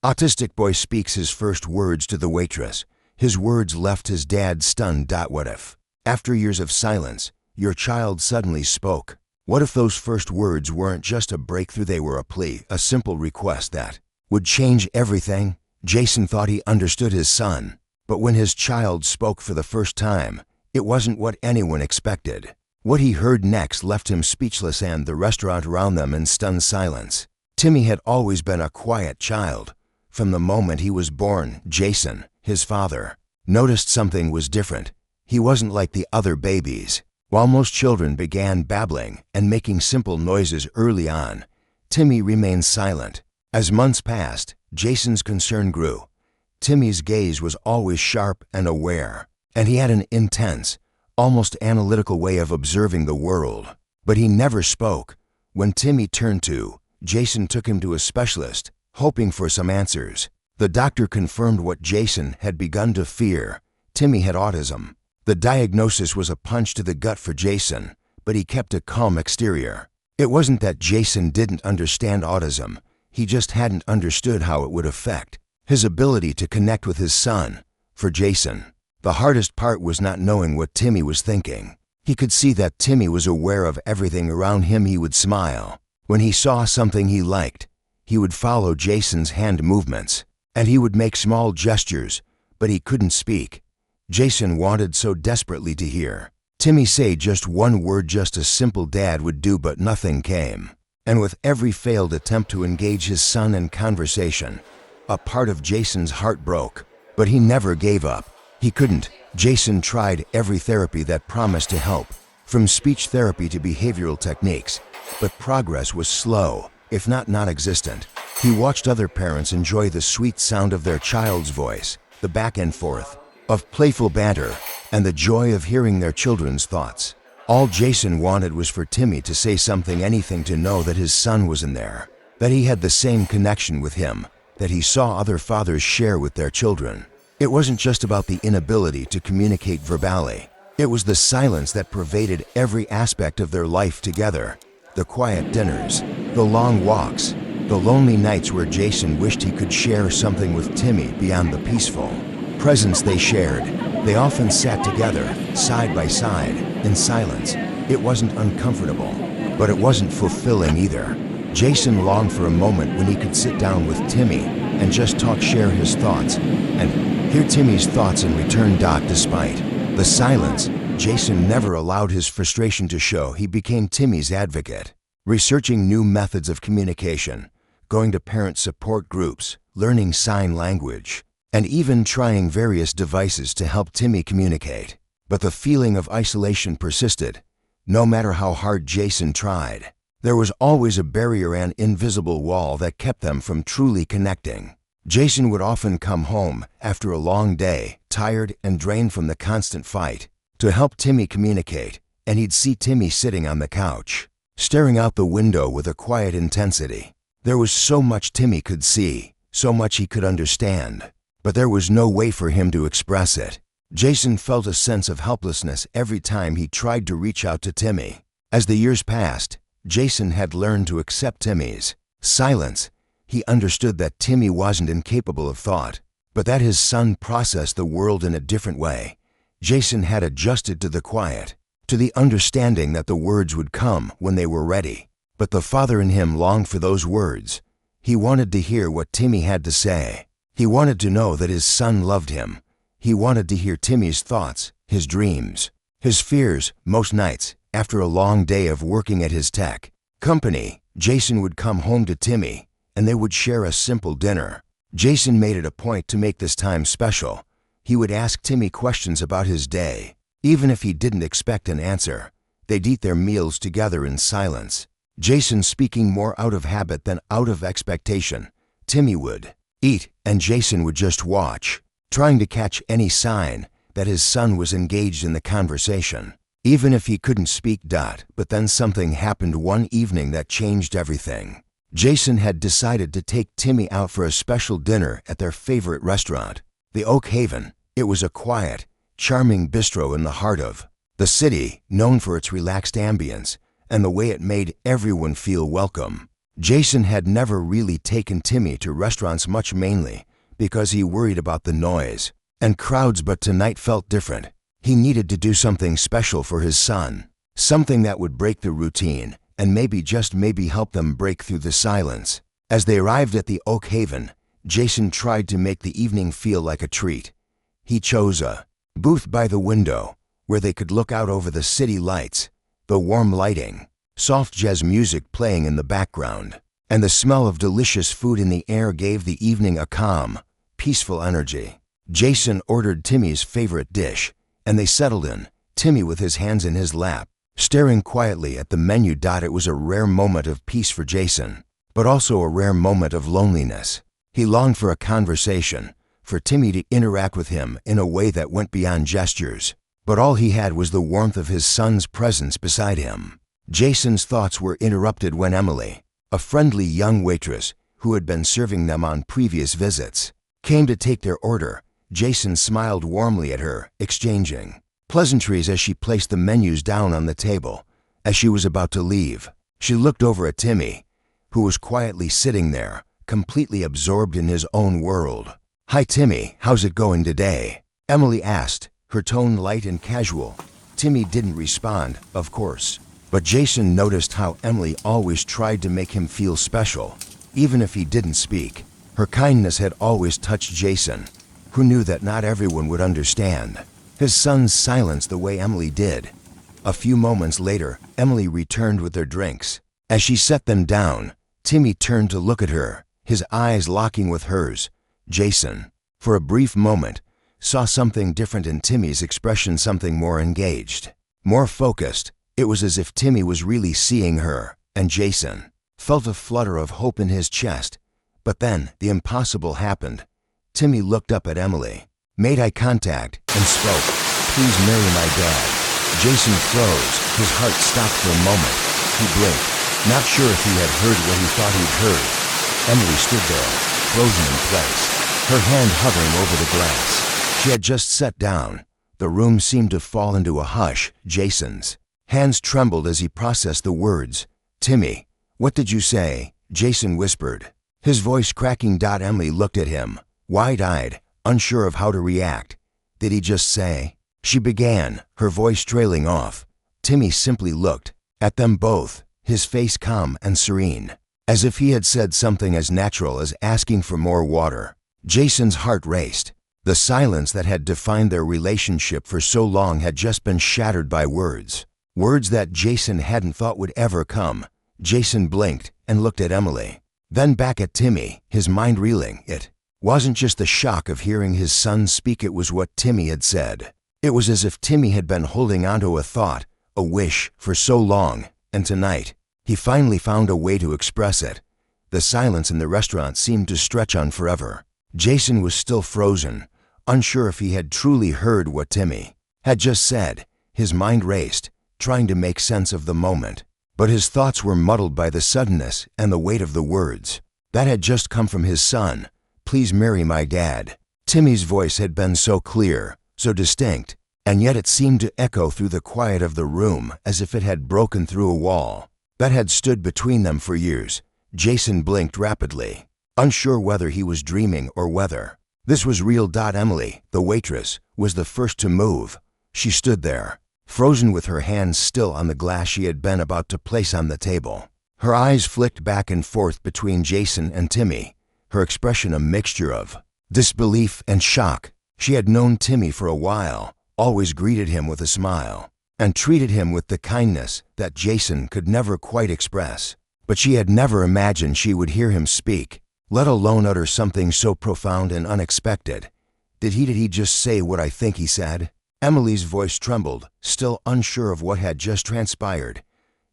Autistic boy speaks his first words to the waitress. His words left his dad stunned. What if, after years of silence, your child suddenly spoke? What if those first words weren't just a breakthrough, they were a plea, a simple request that would change everything? Jason thought he understood his son, but when his child spoke for the first time, it wasn't what anyone expected. What he heard next left him speechless and the restaurant around them in stunned silence. Timmy had always been a quiet child. From the moment he was born, Jason, his father, noticed something was different. He wasn't like the other babies. While most children began babbling and making simple noises early on, Timmy remained silent. As months passed, Jason's concern grew. Timmy's gaze was always sharp and aware, and he had an intense, almost analytical way of observing the world. But he never spoke. When Timmy turned 2, Jason took him to a specialist, hoping for some answers. The doctor confirmed what Jason had begun to fear. Timmy had autism. The diagnosis was a punch to the gut for Jason, but he kept a calm exterior. It wasn't that Jason didn't understand autism. He just hadn't understood how it would affect his ability to connect with his son. For Jason, the hardest part was not knowing what Timmy was thinking. He could see that Timmy was aware of everything around him. He would smile when he saw something he liked. He would follow Jason's hand movements, and he would make small gestures, but he couldn't speak. Jason wanted so desperately to hear Timmy say just one word, just a simple "dad" would do, but nothing came. And with every failed attempt to engage his son in conversation, a part of Jason's heart broke. But he never gave up. He couldn't. Jason tried every therapy that promised to help, from speech therapy to behavioral techniques, but progress was slow, if not non-existent. He watched other parents enjoy the sweet sound of their child's voice, the back and forth of playful banter, and the joy of hearing their children's thoughts. All Jason wanted was for Timmy to say something, anything, to know that his son was in there, that he had the same connection with him that he saw other fathers share with their children. It wasn't just about the inability to communicate verbally. It was the silence that pervaded every aspect of their life together. The quiet dinners, the long walks, the lonely nights where Jason wished he could share something with Timmy beyond the peaceful presence they shared. They often sat together, side by side, in silence. It wasn't uncomfortable, but it wasn't fulfilling either. Jason longed for a moment when he could sit down with Timmy and just talk, share his thoughts, and hear Timmy's thoughts in return. Despite the silence, Jason never allowed his frustration to show. He became Timmy's advocate, researching new methods of communication, going to parent support groups, learning sign language, and even trying various devices to help Timmy communicate. But the feeling of isolation persisted. No matter how hard Jason tried, there was always a barrier, an invisible wall that kept them from truly connecting. Jason would often come home after a long day, tired and drained from the constant fight, to help Timmy communicate, and he'd see Timmy sitting on the couch, staring out the window with a quiet intensity. There was so much Timmy could see, so much he could understand, but there was no way for him to express it. Jason felt a sense of helplessness every time he tried to reach out to Timmy. As the years passed, Jason had learned to accept Timmy's silence. He understood that Timmy wasn't incapable of thought, but that his son processed the world in a different way. Jason had adjusted to the quiet, to the understanding that the words would come when they were ready. But the father in him longed for those words. He wanted to hear what Timmy had to say. He wanted to know that his son loved him. He wanted to hear Timmy's thoughts, his dreams, his fears. Most nights, after a long day of working at his tech company, Jason would come home to Timmy, and they would share a simple dinner. Jason made it a point to make this time special. He would ask Timmy questions about his day, even if he didn't expect an answer. They'd eat their meals together in silence, Jason speaking more out of habit than out of expectation. Timmy would eat, and Jason would just watch, trying to catch any sign that his son was engaged in the conversation, even if he couldn't speak. But then something happened one evening that changed everything. Jason had decided to take Timmy out for a special dinner at their favorite restaurant, the Oak Haven. It was a quiet, charming bistro in the heart of the city, known for its relaxed ambience and the way it made everyone feel welcome. Jason had never really taken Timmy to restaurants much, mainly because he worried about the noise and crowds, but tonight felt different. He needed to do something special for his son, something that would break the routine and maybe, just maybe, help them break through the silence. As they arrived at the Oak Haven, Jason tried to make the evening feel like a treat. He chose a booth by the window where they could look out over the city lights, the warm lighting, soft jazz music playing in the background, and the smell of delicious food in the air gave the evening a calm, peaceful energy. Jason ordered Timmy's favorite dish, and they settled in, Timmy with his hands in his lap, staring quietly at the menu. It was a rare moment of peace for Jason, but also a rare moment of loneliness. He longed for a conversation, for Timmy to interact with him in a way that went beyond gestures, but all he had was the warmth of his son's presence beside him. Jason's thoughts were interrupted when Emily, a friendly young waitress who had been serving them on previous visits, came to take their order. Jason smiled warmly at her, exchanging pleasantries as she placed the menus down on the table. As she was about to leave, she looked over at Timmy, who was quietly sitting there, completely absorbed in his own world. "Hi Timmy, how's it going today?" Emily asked, her tone light and casual. Timmy didn't respond, of course, but Jason noticed how Emily always tried to make him feel special, even if he didn't speak. Her kindness had always touched Jason, who knew that not everyone would understand his son's silence the way Emily did. A few moments later, Emily returned with their drinks. As she set them down, Timmy turned to look at her, his eyes locking with hers. Jason, for a brief moment, saw something different in Timmy's expression, something more engaged, more focused. It was as if Timmy was really seeing her, and Jason felt a flutter of hope in his chest. But then, the impossible happened. Timmy looked up at Emily, made eye contact, and spoke, "Please marry my dad." Jason froze, his heart stopped for a moment. He blinked, not sure if he had heard what he thought he'd heard. Emily stood there, frozen in place, her hand hovering over the glass. She had just sat down. The room seemed to fall into a hush. Jason's hands trembled as he processed the words. "Timmy, what did you say?" Jason whispered, his voice cracking. Emily looked at him, wide-eyed, unsure of how to react. "Did he just say?" she began, her voice trailing off. Timmy simply looked at them both, his face calm and serene, as if he had said something as natural as asking for more water. Jason's heart raced. The silence that had defined their relationship for so long had just been shattered by words that Jason hadn't thought would ever come. Jason blinked and looked at Emily, then back at Timmy, his mind reeling. It wasn't just the shock of hearing his son speak, it was what Timmy had said. It was as if Timmy had been holding onto a thought, a wish, for so long, and tonight, he finally found a way to express it. The silence in the restaurant seemed to stretch on forever. Jason was still frozen, unsure if he had truly heard what Timmy had just said. His mind raced, trying to make sense of the moment, but his thoughts were muddled by the suddenness and the weight of the words that had just come from his son. "Please marry my dad." Timmy's voice had been so clear, so distinct, and yet it seemed to echo through the quiet of the room as if it had broken through a wall that had stood between them for years. Jason blinked rapidly, unsure whether he was dreaming or whether this was real. Emily, the waitress, was the first to move. She stood there, frozen, with her hands still on the glass she had been about to place on the table. Her eyes flicked back and forth between Jason and Timmy, her expression a mixture of disbelief and shock. She had known Timmy for a while, always greeted him with a smile, and treated him with the kindness that Jason could never quite express. But she had never imagined she would hear him speak, let alone utter something so profound and unexpected. Did he just say what I think he said?" Emily's voice trembled, still unsure of what had just transpired.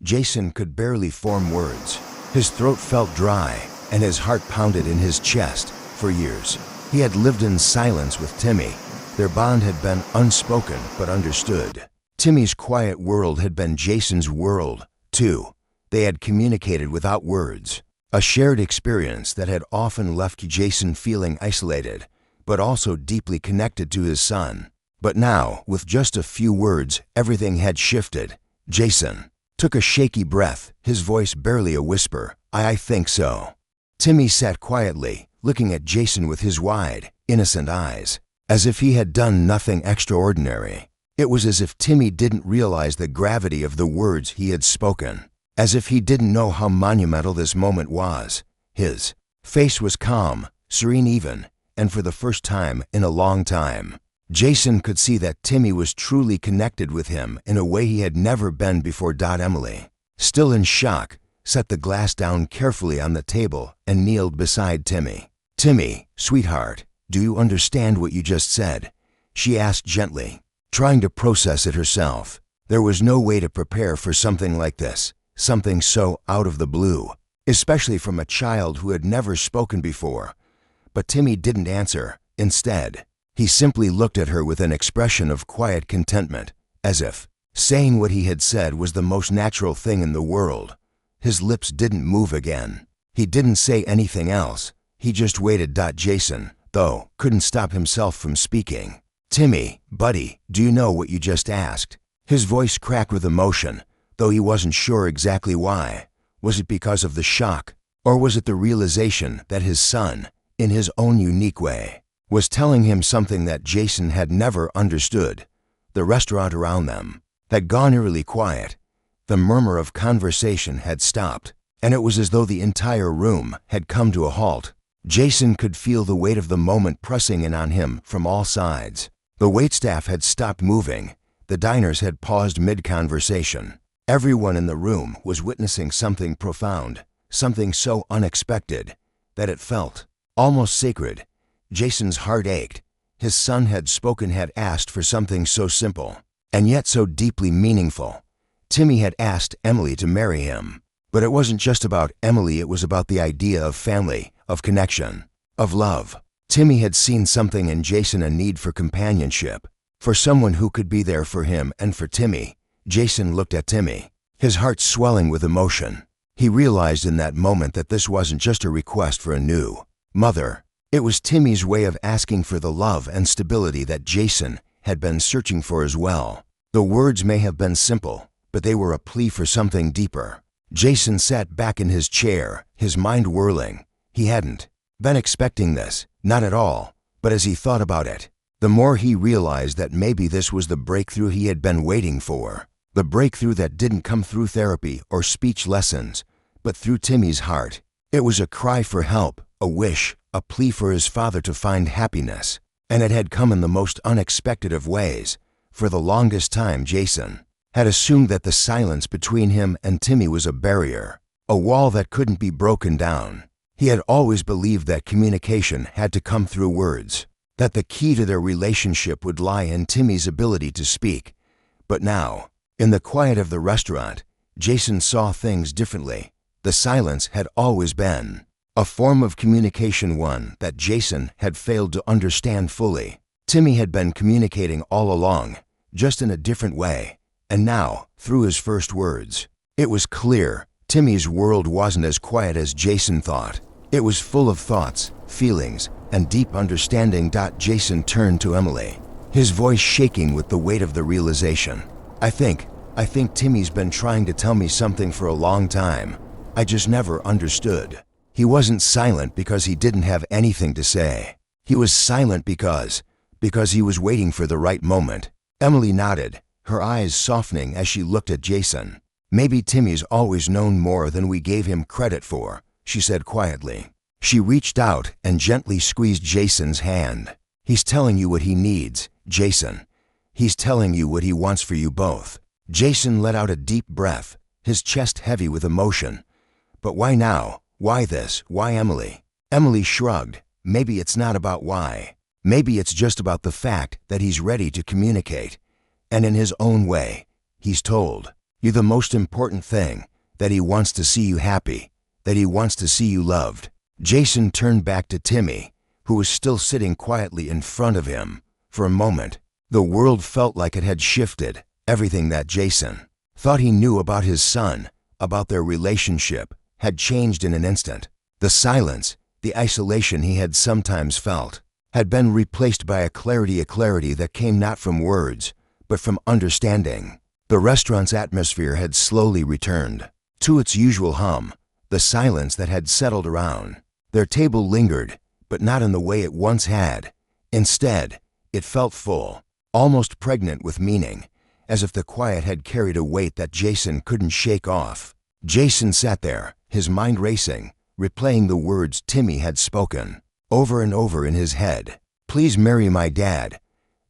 Jason could barely form words. His throat felt dry, and his heart pounded in his chest. For years, he had lived in silence with Timmy. Their bond had been unspoken but understood. Timmy's quiet world had been Jason's world, too. They had communicated without words, a shared experience that had often left Jason feeling isolated, but also deeply connected to his son. But now, with just a few words, everything had shifted. "Jason, took a shaky breath, his voice barely a whisper. I think so. Timmy sat quietly, looking at Jason with his wide, innocent eyes, as if he had done nothing extraordinary. It was as if Timmy didn't realize the gravity of the words he had spoken, as if he didn't know how monumental this moment was. His face was calm, serene even, and for the first time in a long time, Jason could see that Timmy was truly connected with him in a way he had never been before. Emily, still in shock, set the glass down carefully on the table and kneeled beside Timmy. Timmy, sweetheart, do you understand what you just said? She asked gently, trying to process it herself. There was no way to prepare for something like this, something so out of the blue, especially from a child who had never spoken before. But Timmy didn't answer. Instead, he simply looked at her with an expression of quiet contentment, as if saying what he had said was the most natural thing in the world. His lips didn't move again. He didn't say anything else. He just waited. Jason, though, couldn't stop himself from speaking. Timmy, buddy, do you know what you just asked? His voice cracked with emotion, though he wasn't sure exactly why. Was it because of the shock, or was it the realization that his son, in his own unique way, was telling him something that Jason had never understood? The restaurant around them had gone eerily quiet. The murmur of conversation had stopped, and it was as though the entire room had come to a halt. Jason could feel the weight of the moment pressing in on him from all sides. The waitstaff had stopped moving. The diners had paused mid-conversation. Everyone in the room was witnessing something profound, something so unexpected that it felt almost sacred. Jason's heart ached. His son had spoken, had asked for something so simple, and yet so deeply meaningful. Timmy had asked Emily to marry him. But it wasn't just about Emily, it was about the idea of family, of connection, of love. Timmy had seen something in Jason, a need for companionship, for someone who could be there for him and for Timmy. Jason looked at Timmy, his heart swelling with emotion. He realized in that moment that this wasn't just a request for a new mother. It was Timmy's way of asking for the love and stability that Jason had been searching for as well. The words may have been simple, but they were a plea for something deeper. Jason sat back in his chair, his mind whirling. He hadn't been expecting this, not at all, but as he thought about it, the more he realized that maybe this was the breakthrough he had been waiting for. The breakthrough that didn't come through therapy or speech lessons, but through Timmy's heart. It was a cry for help, a wish, a plea for his father to find happiness, and it had come in the most unexpected of ways. For the longest time, Jason had assumed that the silence between him and Timmy was a barrier, a wall that couldn't be broken down. He had always believed that communication had to come through words, that the key to their relationship would lie in Timmy's ability to speak. But now, in the quiet of the restaurant, Jason saw things differently. The silence had always been a form of communication, one that Jason had failed to understand fully. Timmy had been communicating all along, just in a different way. And now, through his first words, it was clear Timmy's world wasn't as quiet as Jason thought. It was full of thoughts, feelings, and deep understanding. Jason turned to Emily, his voice shaking with the weight of the realization. I think Timmy's been trying to tell me something for a long time. I just never understood. He wasn't silent because he didn't have anything to say. He was silent because he was waiting for the right moment. Emily nodded, her eyes softening as she looked at Jason. Maybe Timmy's always known more than we gave him credit for, she said quietly. She reached out and gently squeezed Jason's hand. He's telling you what he needs, Jason. He's telling you what he wants for you both. Jason let out a deep breath, his chest heavy with emotion. But why now? Why this? Why Emily? Emily shrugged. Maybe it's not about why. Maybe it's just about the fact that he's ready to communicate. And in his own way, he's told you the most important thing, that he wants to see you happy, that he wants to see you loved. Jason turned back to Timmy, who was still sitting quietly in front of him. For a moment, the world felt like it had shifted. Everything that Jason thought he knew about his son, about their relationship, had changed in an instant. The silence, the isolation he had sometimes felt, had been replaced by a clarity that came not from words, but from understanding. The restaurant's atmosphere had slowly returned to its usual hum, the silence that had settled around. Their table lingered, but not in the way it once had. Instead, it felt full, almost pregnant with meaning, as if the quiet had carried a weight that Jason couldn't shake off. Jason sat there, his mind racing, replaying the words Timmy had spoken, over and over in his head. "Please marry my dad."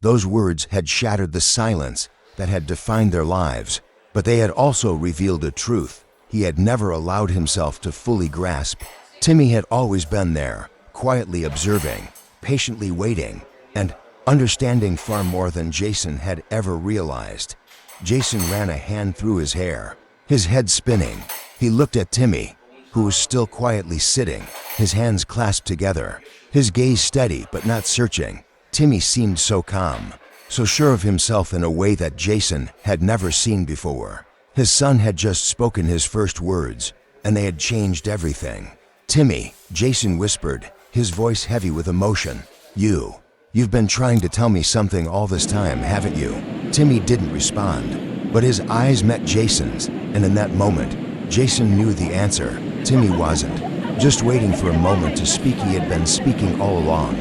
Those words had shattered the silence that had defined their lives, but they had also revealed a truth he had never allowed himself to fully grasp. Timmy had always been there, quietly observing, patiently waiting, and understanding far more than Jason had ever realized. Jason ran a hand through his hair, his head spinning. He looked at Timmy, who was still quietly sitting, his hands clasped together, his gaze steady but not searching. Timmy seemed so calm, so sure of himself in a way that Jason had never seen before. His son had just spoken his first words, and they had changed everything. "Timmy," Jason whispered, his voice heavy with emotion. You've been trying to tell me something all this time, haven't you?" Timmy didn't respond, but his eyes met Jason's, and in that moment, Jason knew the answer. Timmy wasn't just waiting for a moment to speak. He had been speaking all along,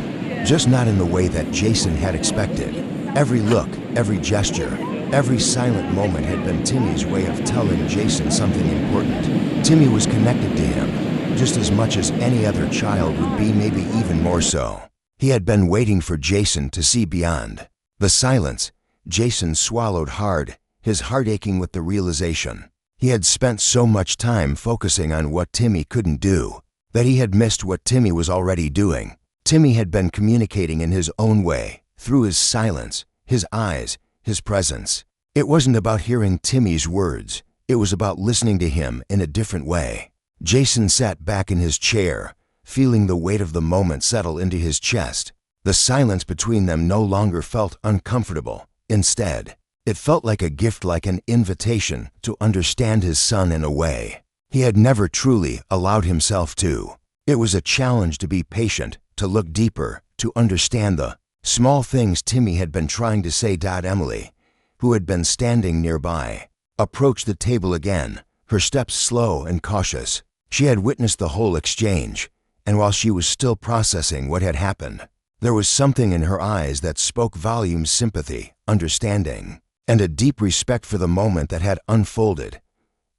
just not in the way that Jason had expected. Every look, every gesture, every silent moment had been Timmy's way of telling Jason something important. Timmy was connected to him, just as much as any other child would be, maybe even more so. He had been waiting for Jason to see beyond the silence. Jason swallowed hard, his heart aching with the realization. He had spent so much time focusing on what Timmy couldn't do, that he had missed what Timmy was already doing. Timmy had been communicating in his own way, through his silence, his eyes, his presence. It wasn't about hearing Timmy's words, it was about listening to him in a different way. Jason sat back in his chair, feeling the weight of the moment settle into his chest. The silence between them no longer felt uncomfortable. Instead, it felt like a gift, like an invitation to understand his son in a way he had never truly allowed himself to. It was a challenge to be patient, to look deeper, to understand the small things Timmy had been trying to say. Emily, who had been standing nearby, approached the table again, her steps slow and cautious. She had witnessed the whole exchange, and while she was still processing what had happened, there was something in her eyes that spoke volumes: sympathy, understanding, and a deep respect for the moment that had unfolded.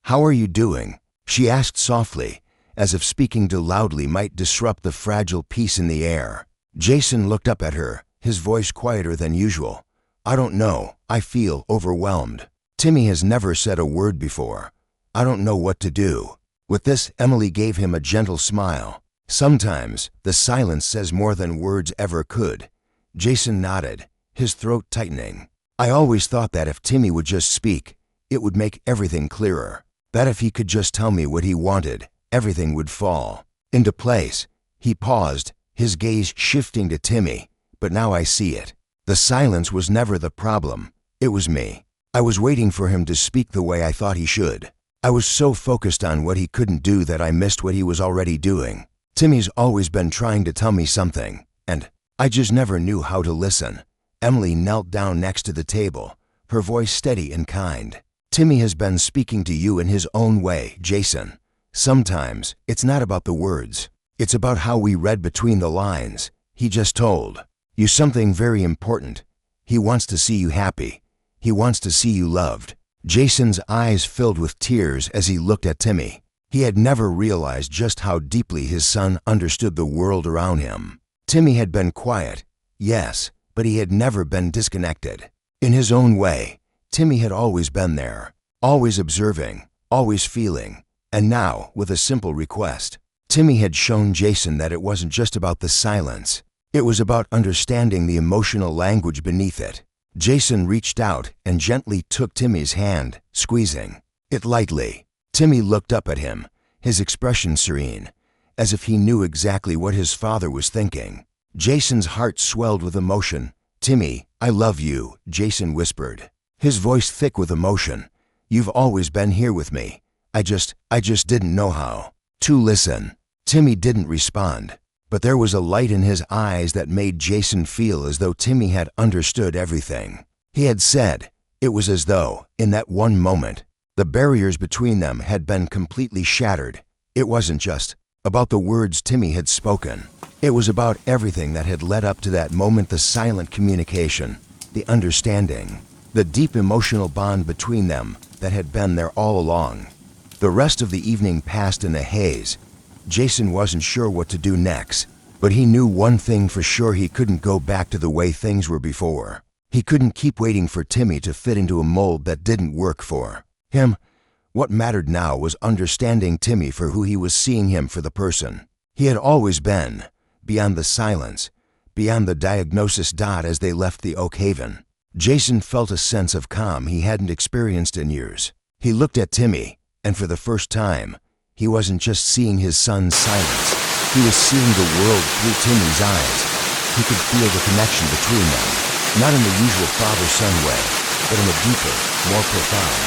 "How are you doing?" she asked softly, as if speaking too loudly might disrupt the fragile peace in the air. Jason looked up at her, his voice quieter than usual. "I don't know, I feel overwhelmed." Timmy has never said a word before. "I don't know what to do." With this, Emily gave him a gentle smile. "Sometimes the silence says more than words ever could." Jason nodded, his throat tightening. "I always thought that if Timmy would just speak, it would make everything clearer. That if he could just tell me what he wanted, everything would fall into place." He paused, his gaze shifting to Timmy. "But now I see it. The silence was never the problem. It was me. I was waiting for him to speak the way I thought he should. I was so focused on what he couldn't do that I missed what he was already doing. Timmy's always been trying to tell me something, and I just never knew how to listen." Emily knelt down next to the table, her voice steady and kind. "Timmy has been speaking to you in his own way, Jason. Sometimes it's not about the words. It's about how we read between the lines. He just told you something very important. He wants to see you happy. He wants to see you loved." Jason's eyes filled with tears as he looked at Timmy. He had never realized just how deeply his son understood the world around him. Timmy had been quiet, yes, but he had never been disconnected. In his own way, Timmy had always been there, always observing, always feeling. And now, with a simple request, Timmy had shown Jason that it wasn't just about the silence. It was about understanding the emotional language beneath it. Jason reached out and gently took Timmy's hand, squeezing it lightly. Timmy looked up at him, his expression serene, as if he knew exactly what his father was thinking. Jason's heart swelled with emotion. "Timmy, I love you," Jason whispered, his voice thick with emotion. "You've always been here with me. I just didn't know how to listen." Timmy didn't respond, but there was a light in his eyes that made Jason feel as though Timmy had understood everything he had said, It was as though, in that one moment, the barriers between them had been completely shattered. It wasn't just about the words Timmy had spoken. It was about everything that had led up to that moment, the silent communication, the understanding, the deep emotional bond between them that had been there all along. The rest of the evening passed in a haze. Jason wasn't sure what to do next, but he knew one thing for sure: he couldn't go back to the way things were before. He couldn't keep waiting for Timmy to fit into a mold that didn't work for him. What mattered now was understanding Timmy for who he was, seeing him for the person he had always been, beyond the silence, beyond the diagnosis. As they left the Oak Haven, Jason felt a sense of calm he hadn't experienced in years. He looked at Timmy, and for the first time, he wasn't just seeing his son's silence. He was seeing the world through Timmy's eyes. He could feel the connection between them, not in the usual father-son way, but in a deeper, more profound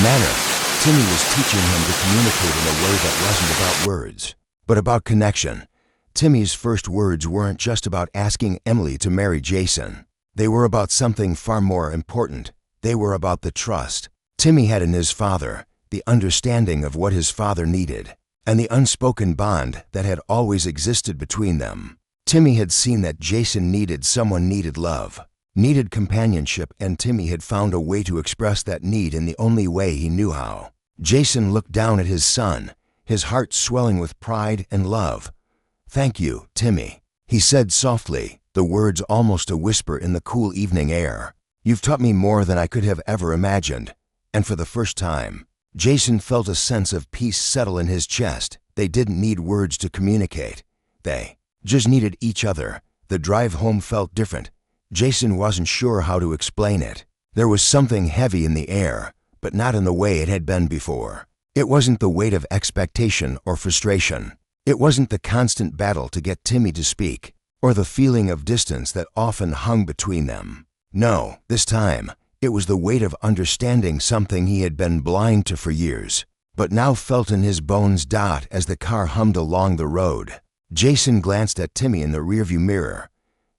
manner. Timmy was teaching him to communicate in a way that wasn't about words, but about connection. Timmy's first words weren't just about asking Emily to marry Jason. They were about something far more important. They were about the trust Timmy had in his father, the understanding of what his father needed, and the unspoken bond that had always existed between them. Timmy had seen that Jason needed someone, needed love, needed companionship, and Timmy had found a way to express that need in the only way he knew how. Jason looked down at his son, his heart swelling with pride and love. "Thank you, Timmy," he said softly, the words almost a whisper in the cool evening air. "You've taught me more than I could have ever imagined." And for the first time, Jason felt a sense of peace settle in his chest. They didn't need words to communicate. They just needed each other. The drive home felt different. Jason wasn't sure how to explain it. There was something heavy in the air, but not in the way it had been before. It wasn't the weight of expectation or frustration. It wasn't the constant battle to get Timmy to speak, or the feeling of distance that often hung between them. No, this time, it was the weight of understanding something he had been blind to for years, but now felt in his bones. As the car hummed along the road, Jason glanced at Timmy in the rearview mirror.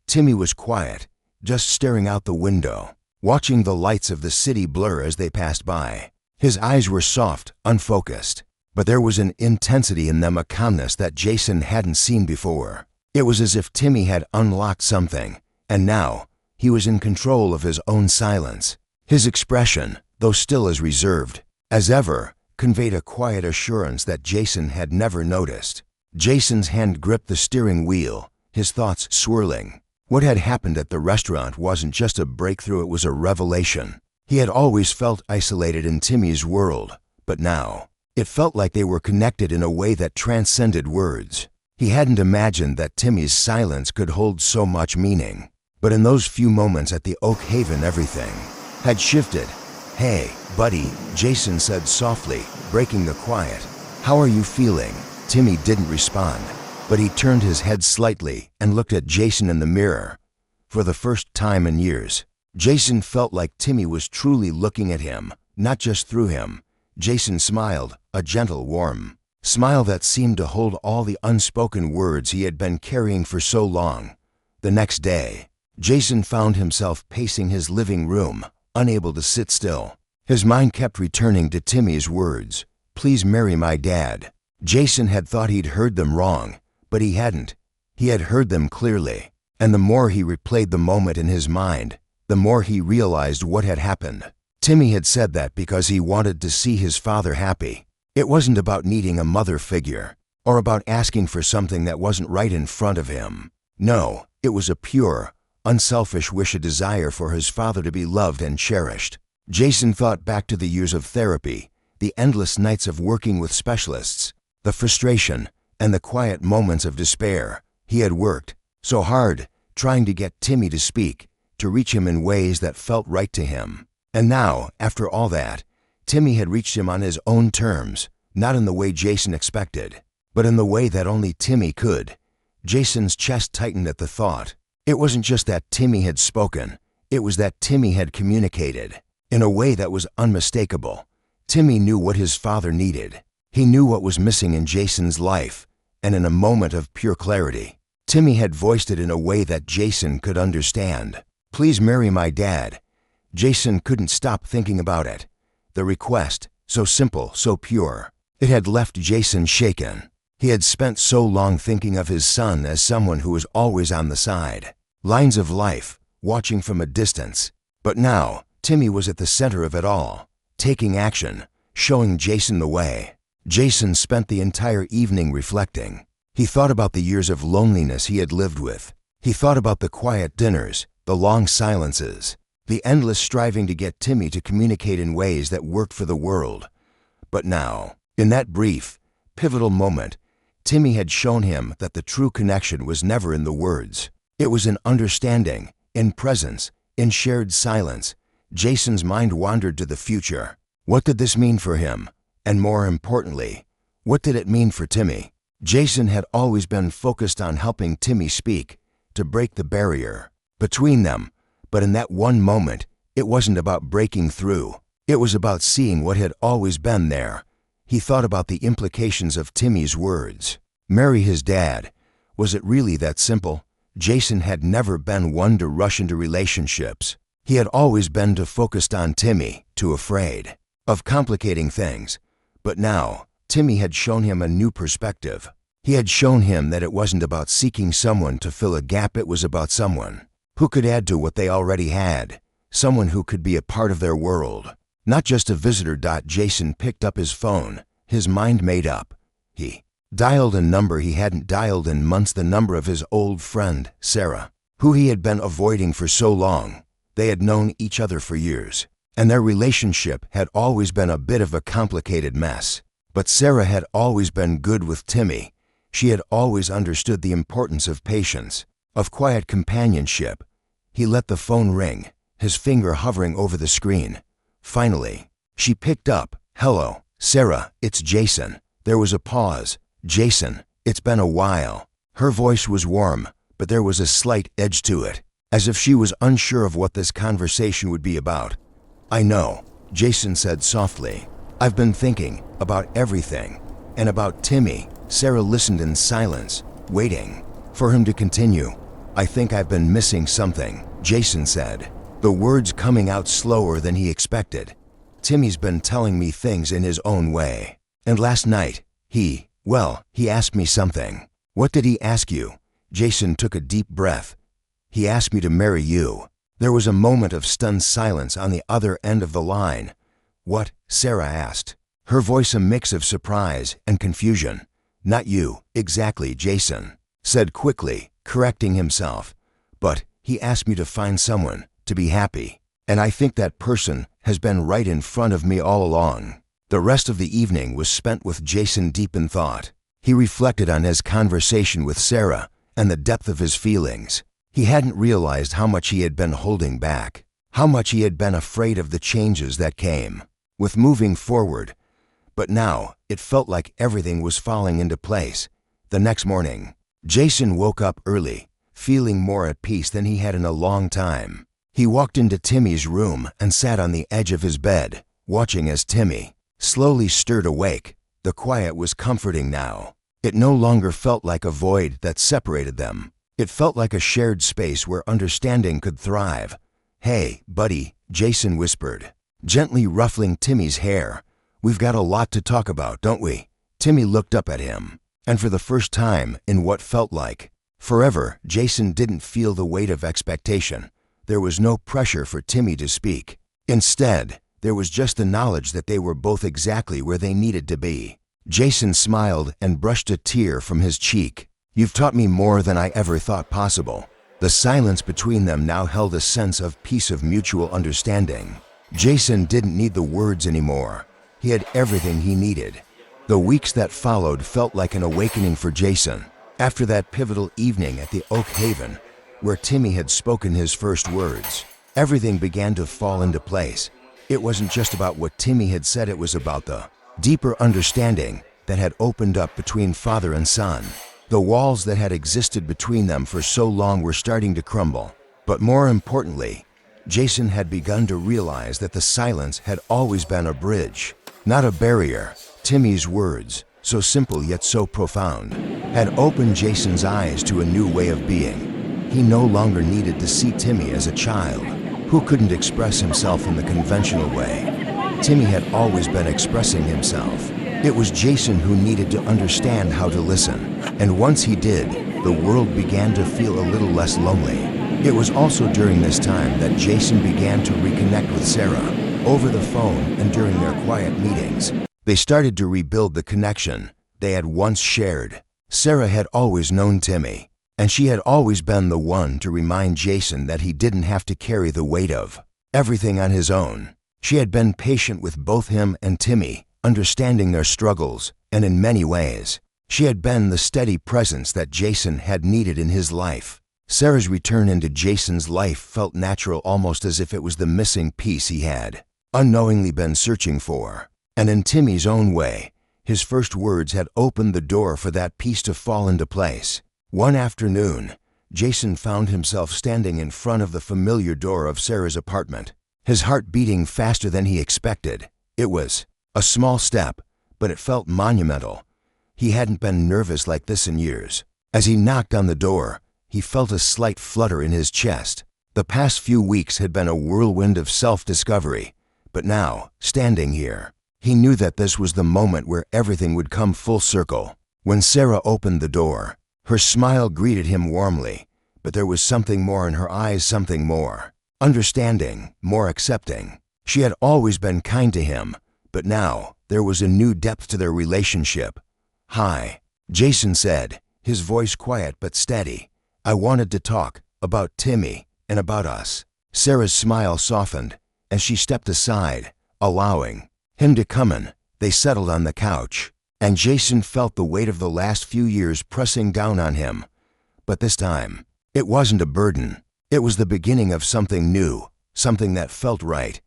Timmy was quiet, just staring out the window, watching the lights of the city blur as they passed by. His eyes were soft, unfocused, but there was an intensity in them, a calmness that Jason hadn't seen before. It was as if Timmy had unlocked something, and now he was in control of his own silence. His expression, though still as reserved as ever, conveyed a quiet assurance that Jason had never noticed. Jason's hand gripped the steering wheel, his thoughts swirling. What had happened at the restaurant wasn't just a breakthrough, it was a revelation. He had always felt isolated in Timmy's world, but now it felt like they were connected in a way that transcended words. He hadn't imagined that Timmy's silence could hold so much meaning. But in those few moments at the Oak Haven, everything had shifted. "Hey, buddy," Jason said softly, breaking the quiet. "How are you feeling?" Timmy didn't respond, but he turned his head slightly and looked at Jason in the mirror. For the first time in years, Jason felt like Timmy was truly looking at him, not just through him. Jason smiled, a gentle, warm smile that seemed to hold all the unspoken words he had been carrying for so long. The next day, Jason found himself pacing his living room, unable to sit still. His mind kept returning to Timmy's words, "Please marry my dad." Jason had thought he'd heard them wrong, but he hadn't. He had heard them clearly, and the more he replayed the moment in his mind, the more he realized what had happened. Timmy had said that because he wanted to see his father happy. It wasn't about needing a mother figure, or about asking for something that wasn't right in front of him. No, it was a pure, unselfish wish, a desire for his father to be loved and cherished. Jason thought back to the years of therapy, the endless nights of working with specialists, the frustration, and the quiet moments of despair. He had worked so hard, trying to get Timmy to speak, to reach him in ways that felt right to him. And now, after all that, Timmy had reached him on his own terms, not in the way Jason expected, but in the way that only Timmy could. Jason's chest tightened at the thought. It wasn't just that Timmy had spoken, it was that Timmy had communicated in a way that was unmistakable. Timmy knew what his father needed. He knew what was missing in Jason's life, and in a moment of pure clarity, Timmy had voiced it in a way that Jason could understand. "Please marry my dad." Jason couldn't stop thinking about it. The request, so simple, so pure. It had left Jason shaken. He had spent so long thinking of his son as someone who was always on the side. Lines of life, watching from a distance. But now, Timmy was at the center of it all, taking action, showing Jason the way. Jason spent the entire evening reflecting. He thought about the years of loneliness he had lived with. He thought about the quiet dinners, the long silences, the endless striving to get Timmy to communicate in ways that worked for the world. But now, in that brief, pivotal moment, Timmy had shown him that the true connection was never in the words. It was in understanding, in presence, in shared silence. Jason's mind wandered to the future. What did this mean for him? And more importantly, what did it mean for Timmy? Jason had always been focused on helping Timmy speak, to break the barrier between them. But in that one moment, it wasn't about breaking through. It was about seeing what had always been there. He thought about the implications of Timmy's words. Marry his dad. Was it really that simple? Jason had never been one to rush into relationships. He had always been too focused on Timmy, too afraid of complicating things. But now, Timmy had shown him a new perspective. He had shown him that it wasn't about seeking someone to fill a gap, it was about someone who could add to what they already had, someone who could be a part of their world, not just a visitor. Jason picked up his phone, his mind made up. He dialed a number he hadn't dialed in months, the number of his old friend, Sarah, who he had been avoiding for so long. They had known each other for years, and their relationship had always been a bit of a complicated mess. But Sarah had always been good with Timmy. She had always understood the importance of patience, of quiet companionship. He let the phone ring, his finger hovering over the screen. Finally, she picked up. "Hello, Sarah, it's Jason." There was a pause. "Jason, it's been a while." Her voice was warm, but there was a slight edge to it, as if she was unsure of what this conversation would be about. "I know," Jason said softly. "I've been thinking about everything, and about Timmy." Sarah listened in silence, waiting for him to continue. "I think I've been missing something," Jason said, the words coming out slower than he expected. "Timmy's been telling me things in his own way. And last night, he asked me something." "What did he ask you?" Jason took a deep breath. "He asked me to marry you." There was a moment of stunned silence on the other end of the line. "What?" Sarah asked, her voice a mix of surprise and confusion. "Not you, exactly," Jason said quickly, correcting himself. "But he asked me to find someone, to be happy. And I think that person has been right in front of me all along." The rest of the evening was spent with Jason deep in thought. He reflected on his conversation with Sarah and the depth of his feelings. He hadn't realized how much he had been holding back, how much he had been afraid of the changes that came with moving forward. But now, it felt like everything was falling into place. The next morning, Jason woke up early, feeling more at peace than he had in a long time. He walked into Timmy's room and sat on the edge of his bed, watching as Timmy slowly stirred awake. The quiet was comforting now. It no longer felt like a void that separated them. It felt like a shared space where understanding could thrive. "Hey, buddy," Jason whispered, gently ruffling Timmy's hair. "We've got a lot to talk about, don't we?" Timmy looked up at him, and for the first time in what felt like forever, Jason didn't feel the weight of expectation. There was no pressure for Timmy to speak. Instead, there was just the knowledge that they were both exactly where they needed to be. Jason smiled and brushed a tear from his cheek. "You've taught me more than I ever thought possible." The silence between them now held a sense of peace, of mutual understanding. Jason didn't need the words anymore. He had everything he needed. The weeks that followed felt like an awakening for Jason. After that pivotal evening at the Oak Haven, where Timmy had spoken his first words, everything began to fall into place. It wasn't just about what Timmy had said, it was about the deeper understanding that had opened up between father and son. The walls that had existed between them for so long were starting to crumble. But more importantly, Jason had begun to realize that the silence had always been a bridge, not a barrier. Timmy's words, so simple yet so profound, had opened Jason's eyes to a new way of being. He no longer needed to see Timmy as a child. Who couldn't express himself in the conventional way? Timmy had always been expressing himself. It was Jason who needed to understand how to listen. And once he did, the world began to feel a little less lonely. It was also during this time that Jason began to reconnect with Sarah, over the phone and during their quiet meetings. They started to rebuild the connection they had once shared. Sarah had always known Timmy, and she had always been the one to remind Jason that he didn't have to carry the weight of everything on his own. She had been patient with both him and Timmy, understanding their struggles, and in many ways, she had been the steady presence that Jason had needed in his life. Sarah's return into Jason's life felt natural, almost as if it was the missing piece he had unknowingly been searching for. And in Timmy's own way, his first words had opened the door for that piece to fall into place. One afternoon, Jason found himself standing in front of the familiar door of Sarah's apartment, his heart beating faster than he expected. It was a small step, but it felt monumental. He hadn't been nervous like this in years. As he knocked on the door, he felt a slight flutter in his chest. The past few weeks had been a whirlwind of self-discovery, but now, standing here, he knew that this was the moment where everything would come full circle. When Sarah opened the door, her smile greeted him warmly, but there was something more in her eyes, something more understanding, more accepting. She had always been kind to him, but now there was a new depth to their relationship. "Hi," Jason said, his voice quiet but steady. "I wanted to talk about Timmy and about us." Sarah's smile softened, and she stepped aside, allowing him to come in. They settled on the couch, and Jason felt the weight of the last few years pressing down on him. But this time, it wasn't a burden. It was the beginning of something new, something that felt right.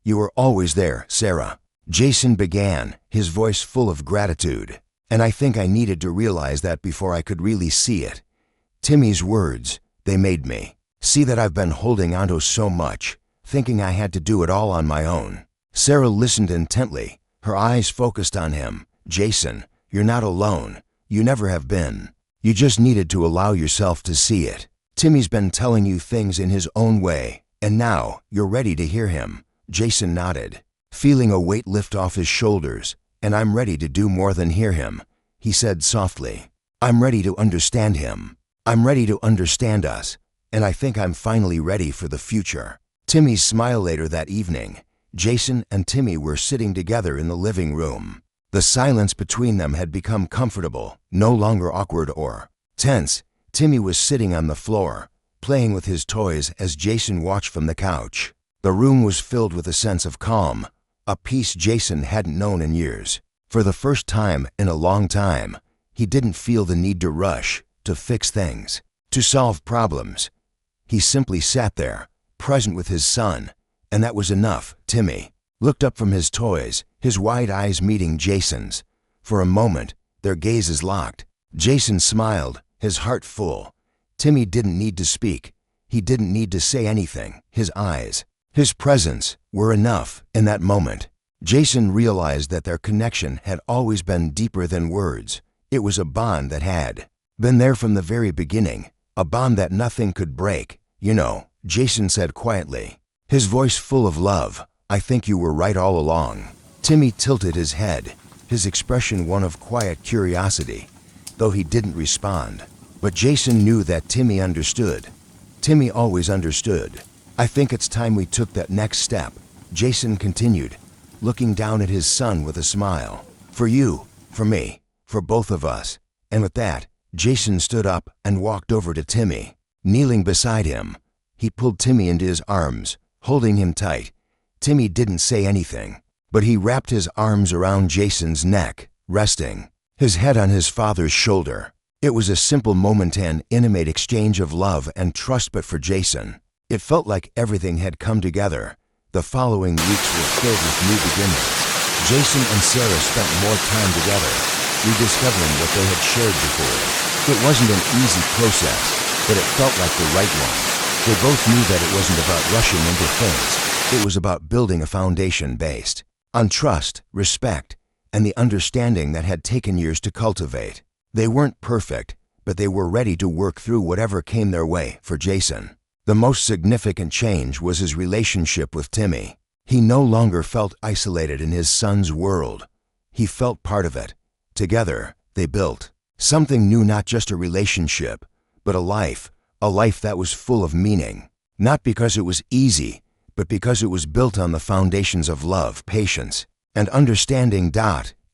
"You were always there, Sarah," Jason began, his voice full of gratitude. "And I think I needed to realize that before I could really see it. Timmy's words, they made me see that I've been holding onto so much, thinking I had to do it all on my own." Sarah listened intently, her eyes focused on him. "Jason, you're not alone. You never have been. You just needed to allow yourself to see it. Timmy's been telling you things in his own way, and now you're ready to hear him." Jason nodded, feeling a weight lift off his shoulders. "And I'm ready to do more than hear him," he said softly. "I'm ready to understand him. I'm ready to understand us, and I think I'm finally ready for the future." Timmy's smile. Later that evening, Jason and Timmy were sitting together in the living room. The silence between them had become comfortable, no longer awkward or tense. Timmy was sitting on the floor, playing with his toys as Jason watched from the couch. The room was filled with a sense of calm, a peace Jason hadn't known in years. For the first time in a long time, he didn't feel the need to rush, to fix things, to solve problems. He simply sat there, present with his son, and that was enough. Timmy looked up from his toys, his wide eyes meeting Jason's. For a moment, their gazes locked. Jason smiled, his heart full. Timmy didn't need to speak. He didn't need to say anything. His eyes, his presence, were enough in that moment. Jason realized that their connection had always been deeper than words. It was a bond that had been there from the very beginning, a bond that nothing could break. "You know," Jason said quietly, his voice full of love, "I think you were right all along." Timmy tilted his head, his expression one of quiet curiosity, though he didn't respond. But Jason knew that Timmy understood. Timmy always understood. "I think it's time we took that next step," Jason continued, looking down at his son with a smile. "For you, for me, for both of us." And with that, Jason stood up and walked over to Timmy. Kneeling beside him, he pulled Timmy into his arms, holding him tight. Timmy didn't say anything, but he wrapped his arms around Jason's neck, resting his head on his father's shoulder. It was a simple moment, an intimate exchange of love and trust, but for Jason, it felt like everything had come together. The following weeks were filled with new beginnings. Jason and Sarah spent more time together, rediscovering what they had shared before. It wasn't an easy process, but it felt like the right one. They both knew that it wasn't about rushing into things. It was about building a foundation based on trust, respect, and the understanding that had taken years to cultivate. They weren't perfect, but they were ready to work through whatever came their way. For Jason, The most significant change was his relationship with Timmy. He no longer felt isolated in his son's world. He felt part of it. Together, they built something new, not just a relationship, but a life that was full of meaning. Not because it was easy, but because it was built on the foundations of love, patience, and understanding.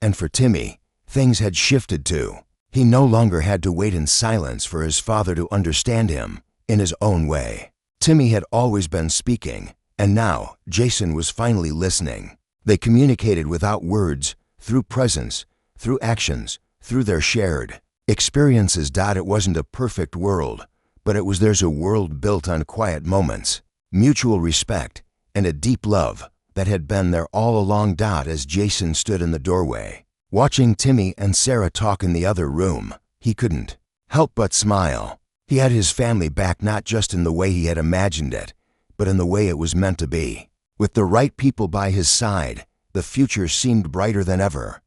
And for Timmy, things had shifted too. He no longer had to wait in silence for his father to understand him in his own way. Timmy had always been speaking, and now Jason was finally listening. They communicated without words, through presence, through actions, through their shared experiences. It wasn't a perfect world, but it was there's a world built on quiet moments, mutual respect, and a deep love that had been there all along. As Jason stood in the doorway, watching Timmy and Sarah talk in the other room, he couldn't help but smile. He had his family back, not just in the way he had imagined it, but in the way it was meant to be. With the right people by his side, the future seemed brighter than ever.